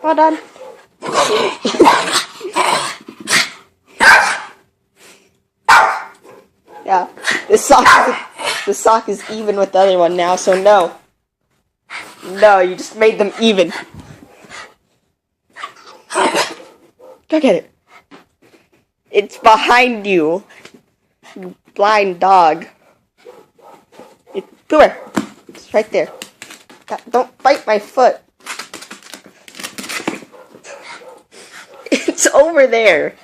Hold on. Yeah, this sock is even with the other one now, so no. No, you just made them even. Go get it. It's behind you. You blind dog. Come here. It's right there. Don't bite my foot. It's over there.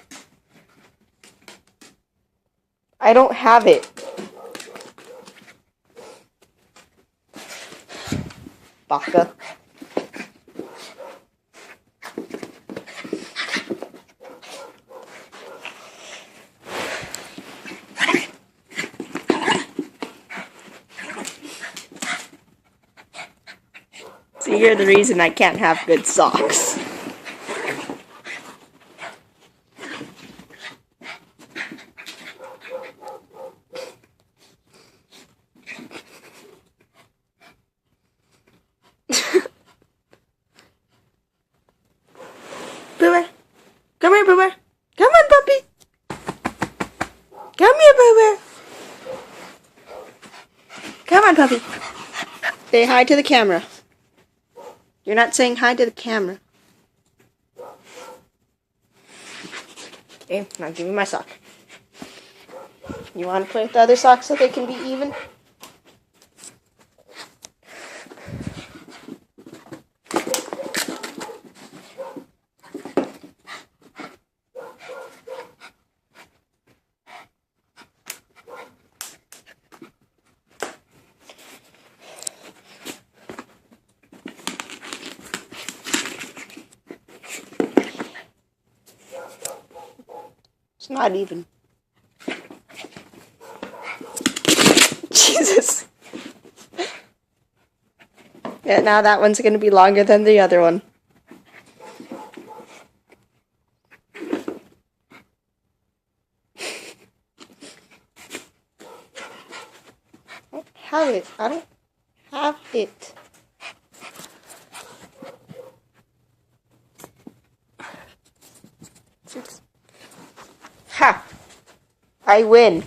I don't have it. Baka. See, you're the reason I can't have good socks. Boo-Bear. Come here, Boo-Bear. Come on, puppy. Come here, Boo-Bear. Come on, puppy. Say hi to the camera. You're not saying hi to the camera. Okay, now give me my sock. You want to play with the other socks so they can be even? It's not even. Jesus. Yeah, now that one's going to be longer than the other one. I don't have it. I don't have it. Ha! I win.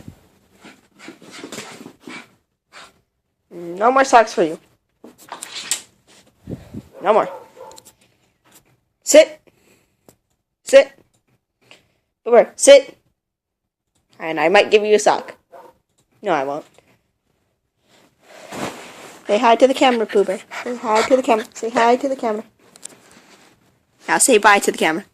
No more socks for you. No more. Sit. Sit. Over. Sit. And I might give you a sock. No, I won't. Say hi to the camera, Pooh Bear. Say hi to the camera. Say hi to the camera. Now say bye to the camera.